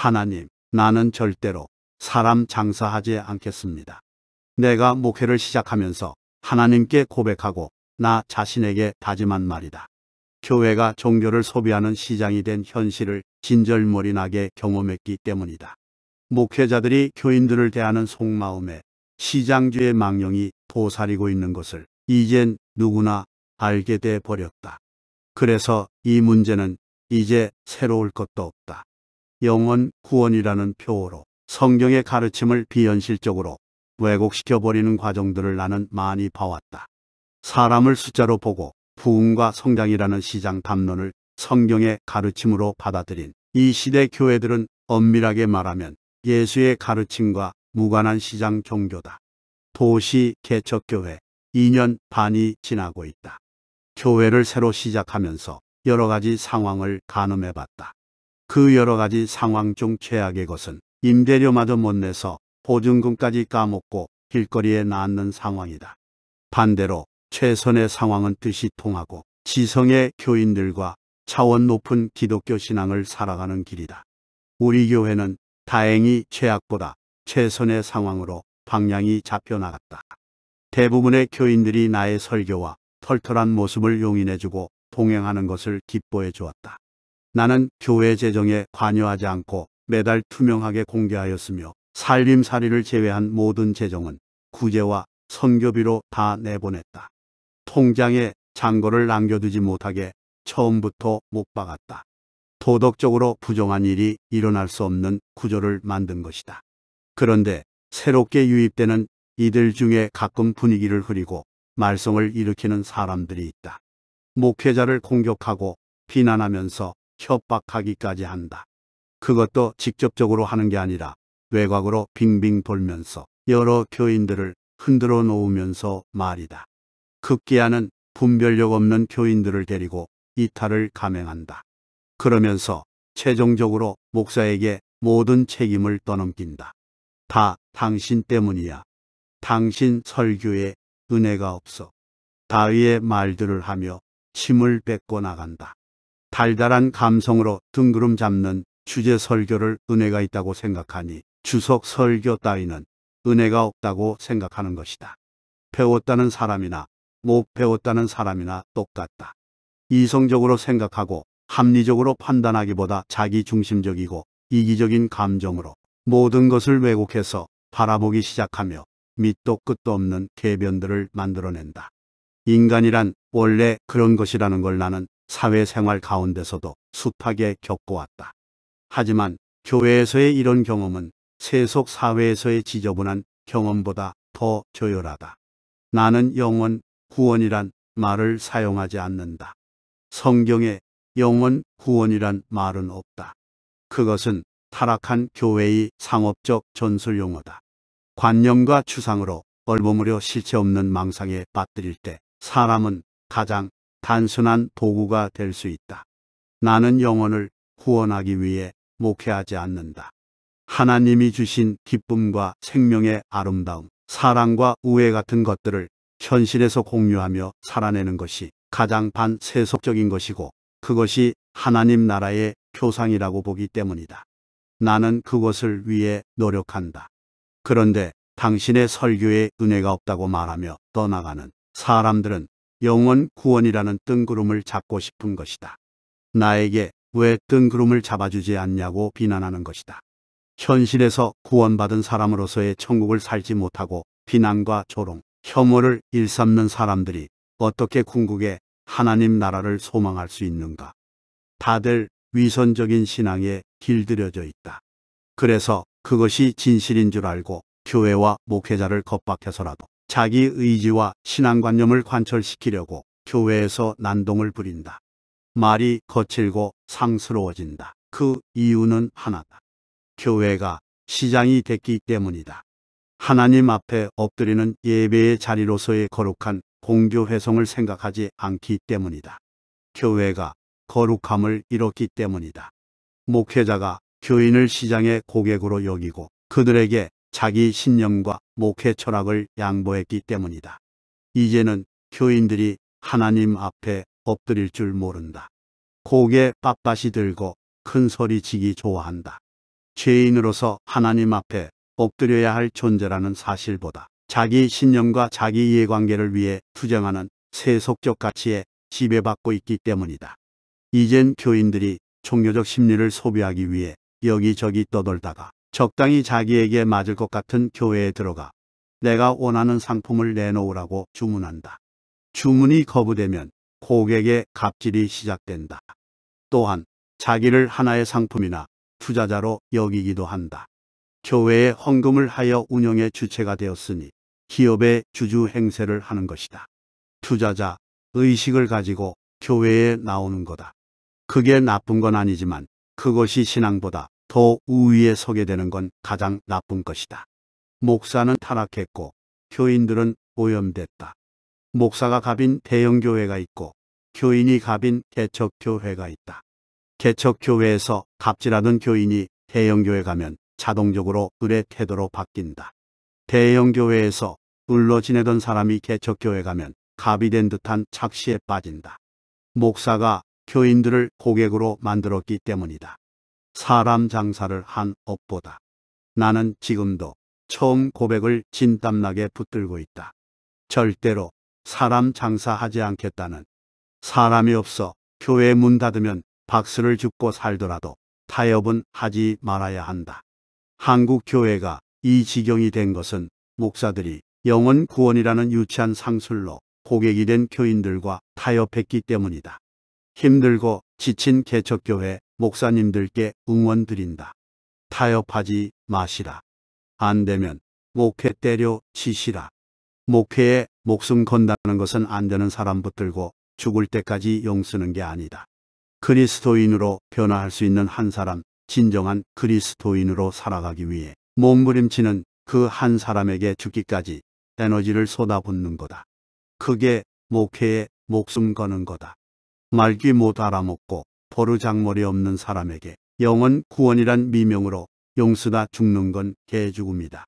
하나님, 나는 절대로 사람 장사하지 않겠습니다. 내가 목회를 시작하면서 하나님께 고백하고 나 자신에게 다짐한 말이다. 교회가 종교를 소비하는 시장이 된 현실을 진절머리나게 경험했기 때문이다. 목회자들이 교인들을 대하는 속마음에 시장주의 망령이 도사리고 있는 것을 이젠 누구나 알게 돼 버렸다. 그래서 이 문제는 이제 새로울 것도 없다. 영원 구원이라는 표어로 성경의 가르침을 비현실적으로 왜곡시켜버리는 과정들을 나는 많이 봐왔다. 사람을 숫자로 보고 부흥과 성장이라는 시장 담론을 성경의 가르침으로 받아들인 이 시대 교회들은 엄밀하게 말하면 예수의 가르침과 무관한 시장 종교다. 도시 개척교회 2년 반이 지나고 있다. 교회를 새로 시작하면서 여러 가지 상황을 가늠해봤다. 그 여러 가지 상황 중 최악의 것은 임대료마저 못 내서 보증금까지 까먹고 길거리에 놨는 상황이다. 반대로 최선의 상황은 뜻이 통하고 지성의 교인들과 차원 높은 기독교 신앙을 살아가는 길이다. 우리 교회는 다행히 최악보다 최선의 상황으로 방향이 잡혀나갔다. 대부분의 교인들이 나의 설교와 털털한 모습을 용인해주고 동행하는 것을 기뻐해 주었다. 나는 교회 재정에 관여하지 않고 매달 투명하게 공개하였으며 살림살이를 제외한 모든 재정은 구제와 선교비로 다 내보냈다. 통장에 잔고를 남겨두지 못하게 처음부터 못 박았다. 도덕적으로 부정한 일이 일어날 수 없는 구조를 만든 것이다. 그런데 새롭게 유입되는 이들 중에 가끔 분위기를 흐리고 말썽을 일으키는 사람들이 있다. 목회자를 공격하고 비난하면서 협박하기까지 한다. 그것도 직접적으로 하는 게 아니라 외곽으로 빙빙 돌면서 여러 교인들을 흔들어 놓으면서 말이다. 급기야는 분별력 없는 교인들을 데리고 이탈을 감행한다. 그러면서 최종적으로 목사에게 모든 책임을 떠넘긴다. 다 당신 때문이야. 당신 설교에 은혜가 없어. 다위의 말들을 하며 침을 뱉고 나간다. 달달한 감성으로 등구름 잡는 주제 설교를 은혜가 있다고 생각하니 주석 설교 따위는 은혜가 없다고 생각하는 것이다. 배웠다는 사람이나 못 배웠다는 사람이나 똑같다. 이성적으로 생각하고 합리적으로 판단하기보다 자기중심적이고 이기적인 감정으로 모든 것을 왜곡해서 바라보기 시작하며 밑도 끝도 없는 궤변들을 만들어낸다. 인간이란 원래 그런 것이라는 걸 나는 사회생활 가운데서도 숱하게 겪어왔다. 하지만 교회에서의 이런 경험은 세속 사회에서의 지저분한 경험보다 더 조열하다. 나는 영원 구원이란 말을 사용하지 않는다. 성경에 영원 구원이란 말은 없다. 그것은 타락한 교회의 상업적 전술 용어다. 관념과 추상으로 얼버무려 실체 없는 망상에 빠뜨릴 때 사람은 가장 단순한 도구가 될 수 있다. 나는 영혼을 구원하기 위해 목회하지 않는다. 하나님이 주신 기쁨과 생명의 아름다움, 사랑과 우애 같은 것들을 현실에서 공유하며 살아내는 것이 가장 반세속적인 것이고 그것이 하나님 나라의 표상이라고 보기 때문이다. 나는 그것을 위해 노력한다. 그런데 당신의 설교에 은혜가 없다고 말하며 떠나가는 사람들은 영원 구원이라는 뜬구름을 잡고 싶은 것이다. 나에게 왜 뜬구름을 잡아주지 않냐고 비난하는 것이다. 현실에서 구원받은 사람으로서의 천국을 살지 못하고 비난과 조롱, 혐오를 일삼는 사람들이 어떻게 궁극의 하나님 나라를 소망할 수 있는가? 다들 위선적인 신앙에 길들여져 있다. 그래서 그것이 진실인 줄 알고 교회와 목회자를 겁박해서라도 자기 의지와 신앙관념을 관철시키려고 교회에서 난동을 부린다. 말이 거칠고 상스러워진다. 그 이유는 하나다. 교회가 시장이 됐기 때문이다. 하나님 앞에 엎드리는 예배의 자리로서의 거룩한 공교회성을 생각하지 않기 때문이다. 교회가 거룩함을 잃었기 때문이다. 목회자가 교인을 시장의 고객으로 여기고 그들에게 자기 신념과 목회 철학을 양보했기 때문이다. 이제는 교인들이 하나님 앞에 엎드릴 줄 모른다. 고개 빳빳이 들고 큰 소리 치기 좋아한다. 죄인으로서 하나님 앞에 엎드려야 할 존재라는 사실보다 자기 신념과 자기 이해관계를 위해 투쟁하는 세속적 가치에 지배받고 있기 때문이다. 이젠 교인들이 종교적 심리를 소비하기 위해 여기저기 떠돌다가 적당히 자기에게 맞을 것 같은 교회에 들어가 내가 원하는 상품을 내놓으라고 주문한다. 주문이 거부되면 고객의 갑질이 시작된다. 또한 자기를 하나의 상품이나 투자자로 여기기도 한다. 교회에 헌금을 하여 운영의 주체가 되었으니 기업의 주주 행세를 하는 것이다. 투자자 의식을 가지고 교회에 나오는 거다. 그게 나쁜 건 아니지만 그것이 신앙보다 더 우위에 서게 되는 건 가장 나쁜 것이다. 목사는 타락했고 교인들은 오염됐다. 목사가 갑인 대형교회가 있고 교인이 갑인 개척교회가 있다. 개척교회에서 갑질하던 교인이 대형교회 가면 자동적으로 을의 태도로 바뀐다. 대형교회에서 을로 지내던 사람이 개척교회 가면 갑이 된 듯한 착시에 빠진다. 목사가 교인들을 고객으로 만들었기 때문이다. 사람 장사를 한 업보다 나는 지금도 처음 고백을 진땀나게 붙들고 있다. 절대로 사람 장사하지 않겠다는. 사람이 없어 교회 문 닫으면 박수를 줍고 살더라도 타협은 하지 말아야 한다. 한국 교회가 이 지경이 된 것은 목사들이 영혼 구원이라는 유치한 상술로 고객이 된 교인들과 타협했기 때문이다. 힘들고 지친 개척교회 목사님들께 응원드린다. 타협하지 마시라. 안 되면 목회 때려 치시라. 목회에 목숨 건다는 것은 안 되는 사람 붙들고 죽을 때까지 용쓰는 게 아니다. 그리스도인으로 변화할 수 있는 한 사람, 진정한 그리스도인으로 살아가기 위해 몸부림치는 그 한 사람에게 죽기까지 에너지를 쏟아붓는 거다. 그게 목회에 목숨 거는 거다. 말귀 못 알아먹고 버르장머리 없는 사람에게 영원 구원이란 미명으로 용쓰다 죽는 건 개죽음이다.